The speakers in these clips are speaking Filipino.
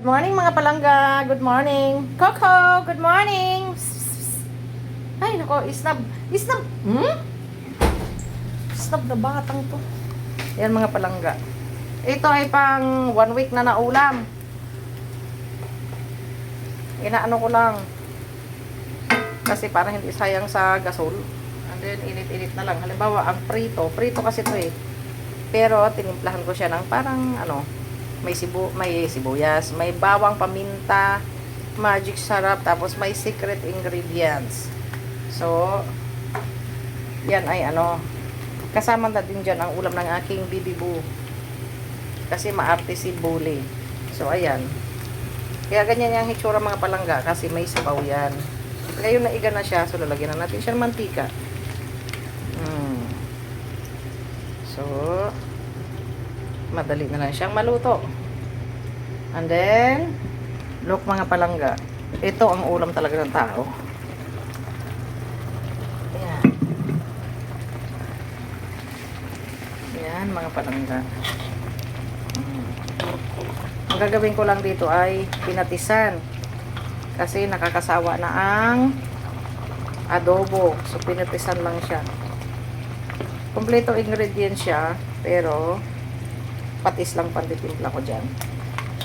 Good morning mga palangga. Good morning. Coco, good morning. Ay, nako, isnab. Isnab. Isnab na batang to. Yan mga palangga. Ito ay pang 1 week na naulam. Inaano ko lang. Kasi para hindi sayang sa gasol. And then, init-init na lang. Halimbawa, ang prito. Prito kasi to eh. Pero, tinimplahan ko siya ng parang, may sibuyas, may bawang, paminta, magic sarap, tapos may secret ingredients. So, yan ay kasama na din dyan ang ulam ng aking bibibu. Kasi maarte si Bully. So, ayan. Kaya ganyan yung hitsura mga palangga, kasi may sabaw yan. Ngayon naiga na siya, so lalagyan na natin siya ng mantika. So, madali na lang siyang maluto. And then, look mga palangga. Ito ang ulam talaga ng tao. Ayan. Ayan mga palangga. Ang gagawin ko lang dito ay pinatisan. Kasi nakakasawa na ang adobo. So, pinatisan lang siya. Kompleto ingredients siya, pero patis lang pantitimpla ko dyan.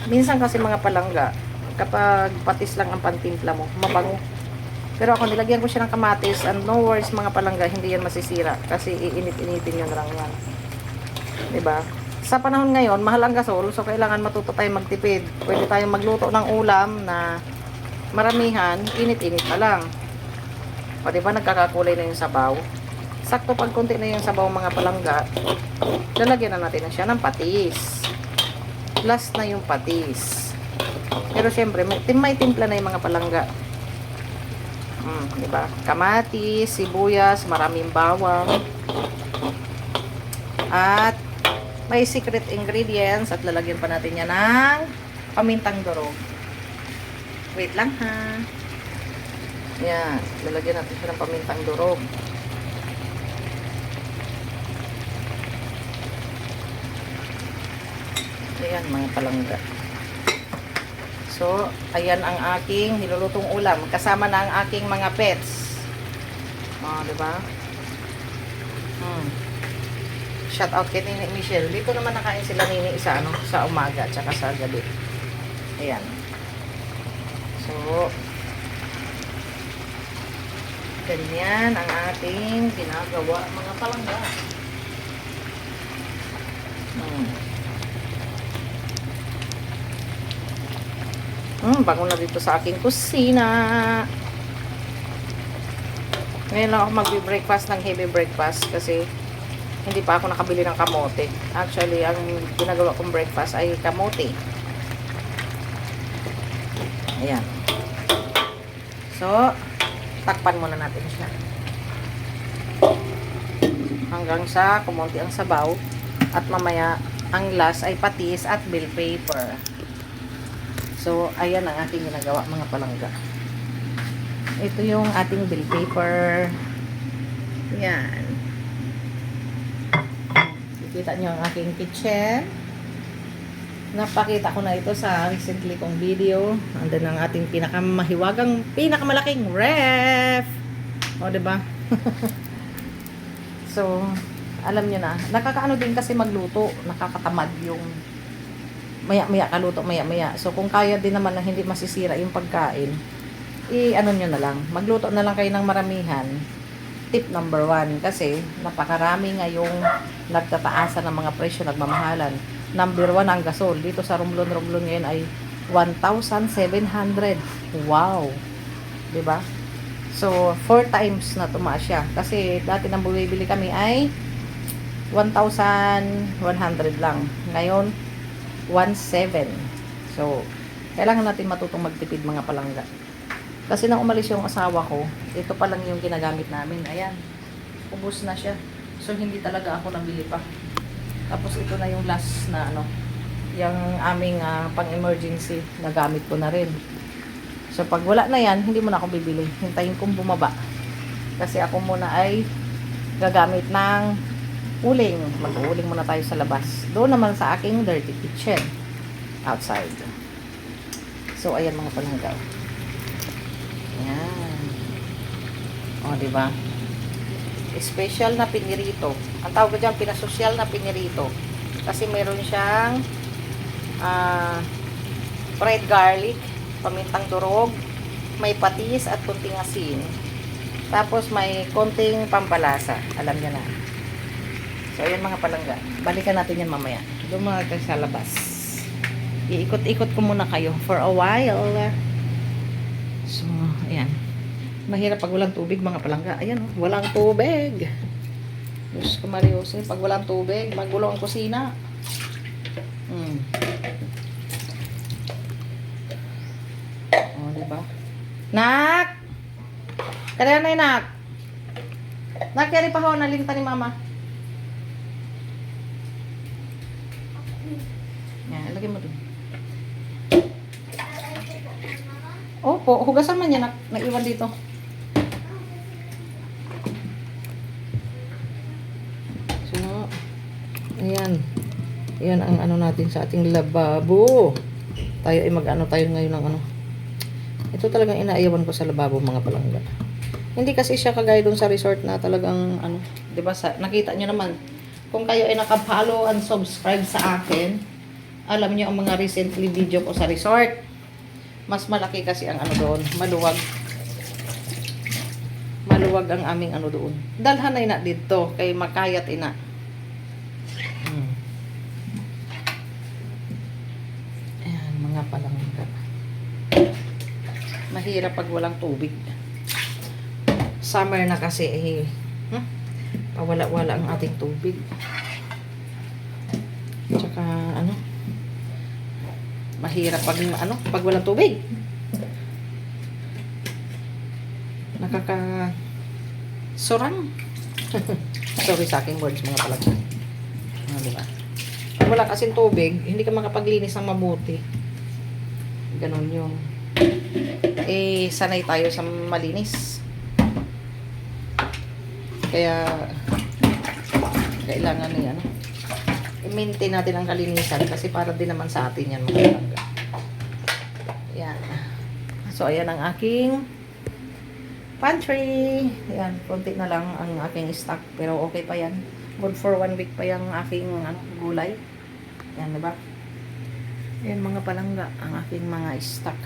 Minsan kasi mga palangga, kapag patis lang ang pantimpla mo, mabango. Pero ako nilagyan ko siya ng kamatis, and no worries mga palangga, hindi yan masisira. Kasi iinit-initin yun lang yan. Diba? Sa panahon ngayon, mahal ang gasol, so kailangan matuto tayong magtipid. Pwede tayong magluto ng ulam na maramihan, init-init na lang. O diba, nagkakakulay na yung sabaw. Sakto pag konti na yung sabaw mga palangga, lalagyan na natin na siya ng patis. Last na yung patis. Pero syempre, may timpla na yung mga palangga. Diba? Kamatis, sibuyas, maraming bawang. At may secret ingredients at lalagyan pa natin yan ng pamintang durog. Wait lang ha. Yan, lalagyan natin siya ng pamintang durog. Ayan mga palangga. So, ayan ang aking nilulutong ulam. Kasama na ang aking mga pets. Diba? Shout out kay Nini Michelle. Dito naman nakain sila Nini sa umaga at saka sa gabi. Ayan. So, ganyan ang ating ginagawa mga palangga. Bango na dito sa aking kusina. Ngayon lang ako magbe-breakfast ng heavy breakfast kasi hindi pa ako nakabili ng kamote. Actually, ang ginagawa kong breakfast ay kamote. Ayan. So, takpan muna natin siya. Hanggang sa kumunti ang sabaw at mamaya ang last ay patis at bell pepper. So, ayan ang ating ginagawa mga palangga. Ito yung ating bell pepper. Yan. Nakikita nyo ang aking kitchen. Napakita ko na ito sa recently kong video. Andun ang ating pinakamalaking ref. O, diba? So, alam nyo na. Nakakaano din kasi magluto. Nakakatamad yung maya-maya kaluto, maya-maya. So, kung kaya din naman na hindi masisira yung pagkain, i-ano nyo na lang. Magluto na lang kayo ng maramihan. Tip number 1. Kasi, napakarami ngayong nagtataasan ng mga presyo, nagmamahalan. Number 1 ang gasol. Dito sa Romblon ngayon ay 1,700. Wow! Diba? So, 4 times na tumaas siya. Kasi, dati nang bumibili kami ay 1,100 lang. Ngayon, 1,700. So, kailangan natin matutong magtipid mga palangga. Kasi nang umalis yung asawa ko, ito pa lang yung ginagamit namin. Ayan, ubos na siya. So, hindi talaga ako nabili pa. Tapos, ito na yung last na yung aming pang-emergency na gamit ko na rin. So, pag wala na yan, hindi mo na ako bibili. Hintayin kong bumaba. Kasi ako muna ay gagamit ng uling. Mag-uuling muna tayo sa labas. Doon naman sa aking dirty kitchen. Outside. So, ayan mga palangga. Ayan. O, diba? Special na pinirito. Ang tawag ko dyan, pinasosyal na pinirito. Kasi meron siyang fried garlic, pamintang durog, may patis at kunting asin. Tapos may konting pampalasa. Alam niyo na. So, ayan mga palangga. Balikan natin yan mamaya. Dumaga sa labas. Iikot-ikot ko muna kayo for a while. So, ayan. Mahirap pag walang tubig mga palangga. Ayan, oh, walang tubig. Diyos ko Mariusin, pag walang tubig, magulo ang kusina. Oh, diba? Nak! Kaya na nak! Nak, kaya pa ho, nalinta ni mama. Yan, lagay mo dun. Opo, hugasan man yan, naiwan dito. So, ayan. Ayan ang ano natin sa ating lababo. Tayo ay mag-ano tayo ngayon ng ano. Ito talagang inaayawan ko sa lababo mga palangga. Hindi kasi siya kagaya doon sa resort na talagang ano, 'di ba? Nakita niyo naman. Kung kayo ay naka-follow and subscribe sa akin, alam niyo ang mga recently video ko sa resort. Mas malaki kasi ang ano doon, maluwag. Maluwag ang aming ano doon. Dalhan na ina dito kay makayat ina. Ayan, mga palangga. Mahirap pag walang tubig. Summer na kasi pawala-wala ang ating tubig. Tsaka ano, mahirap pag walang tubig. Sorang. Sorry sa aking words mga palangga. Diba? Pag wala kasing tubig, hindi ka makapaglinis ng mabuti. Ganon yung sanay tayo sa malinis. Kaya kailangan na yan. I-maintain natin ang kalinisan kasi para din naman sa atin yan mga palangga. Yan. So, ayan ang aking pantry. Yan, konti na lang ang aking stock. Pero okay pa yan. Good for 1 week pa yung aking gulay. Yan, diba? Yan mga palangga, ang aking mga stock.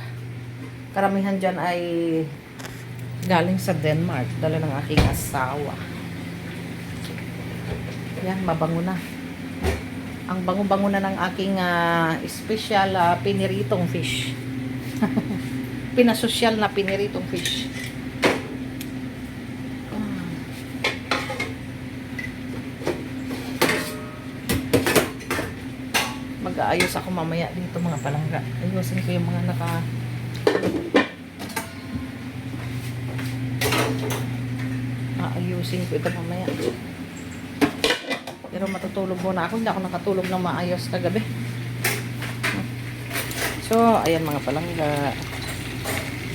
Karamihan dyan ay galing sa Denmark. Dala ng aking asawa. Yan, mabango na. Ang bango-bango na ng aking special piniritong fish. Pinasosyal na piniritong fish. Mag-aayos ako mamaya dito mga palangga. Ayusin ko yung mga ayusin ko ito mamaya. Pero matutulog muna ako. Hindi ako nakatulog ng maayos kagabi. So, ayan mga palangga.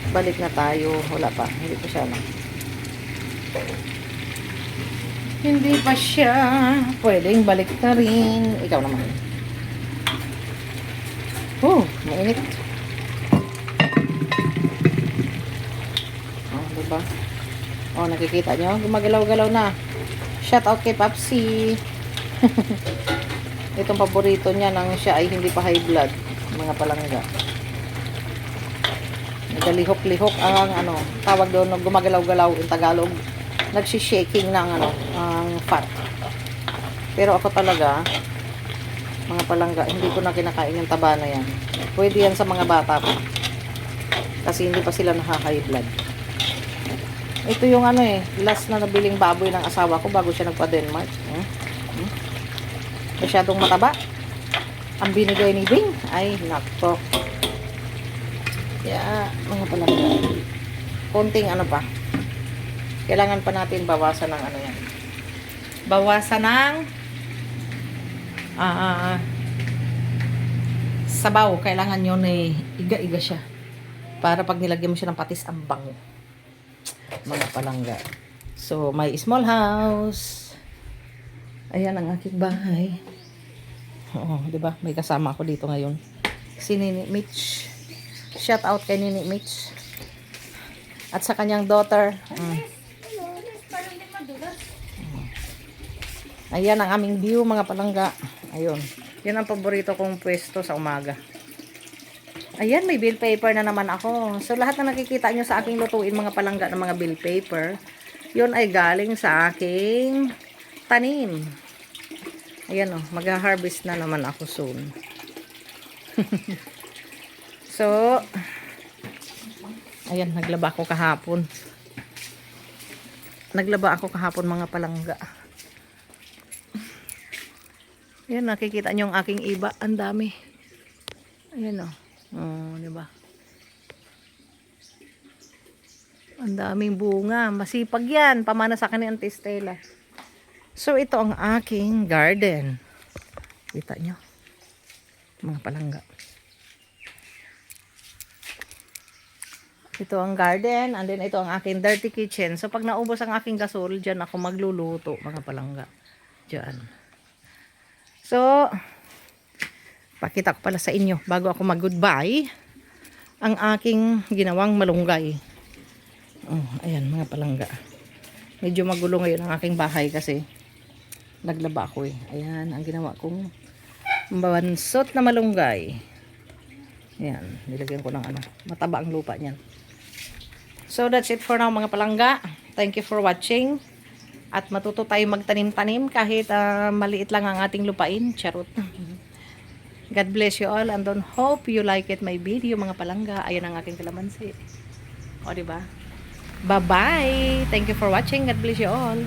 Balik na tayo. Wala pa. Hindi pa siya Hindi pa siya. Pwedeng balik na rin. Ikaw naman. Oh, mainit. Oh, diba? Oh, nakikita nyo? Gumagalaw-galaw na. Shout out kay Papsi. Itong paborito niya nang siya ay hindi pa high blood. Mga palangga. Nagalihok-lihok ang tawag doon, gumagalaw-galaw in Tagalog. Nagsishaking ng ang fat. Pero ako talaga, mga palangga, hindi ko na kinakain yung taba na yan. Pwede yan sa mga bata pa. Kasi hindi pa sila naka-high blood. Ito yung last na nabiling baboy ng asawa ko bago siya nagpa-Denmark. Masyadong mataba. Ang binigay ni Bing, ay nakto. Kaya, mga palangga, konting pa. Kailangan pa natin bawasan ng yan. Bawasan ng sabaw. Kailangan yun iga-iga siya. Para pag nilagyan mo siya ng patis, ang bango. Mga palangga. So, may small house. Ayan ang aking bahay. Oo, diba? May kasama ako dito ngayon. Si Nini Mitch. Shout out kay Nini Mitch. At sa kanyang daughter. Ayan ang aming view, mga palangga. Ayun. Yan ang paborito kong pwesto sa umaga. Ayan, may bill paper na naman ako. So, lahat na nakikita nyo sa aking lutuin, mga palangga ng mga bill paper, yun ay galing sa aking tanim. Ayan o, mag-harvest na naman ako soon. So, ayan, naglaba ako kahapon. Mga palangga. Ayan, nakikita nyo ang aking iba. Ang dami. Ayan o. Oh, diba? Ang daming bunga. Masipag yan. Pamana sa akin ni Auntie Stella. So, ito ang aking garden. Kita nyo. Mga palangga. Ito ang garden, and then ito ang aking dirty kitchen. So, pag naubos ang aking gasol, dyan ako magluluto, mga palangga. Dyan. So, pakita ko pala sa inyo, bago ako mag-goodbye, ang aking ginawang malunggay. Oh, ayan, mga palangga. Medyo magulo ngayon ang aking bahay kasi naglaba ako eh. Ayan, ang ginawa kong bawansot na malunggay. Ayan, nilagyan ko ng ano, mataba ang lupa niyan. So, that's it for now, mga palangga. Thank you for watching. At matuto tayo magtanim-tanim kahit maliit lang ang ating lupain. Charot. God bless you all and don't hope you like it my video, mga palangga. Ayan ang aking kalamansi. O, diba? Bye-bye! Thank you for watching. God bless you all.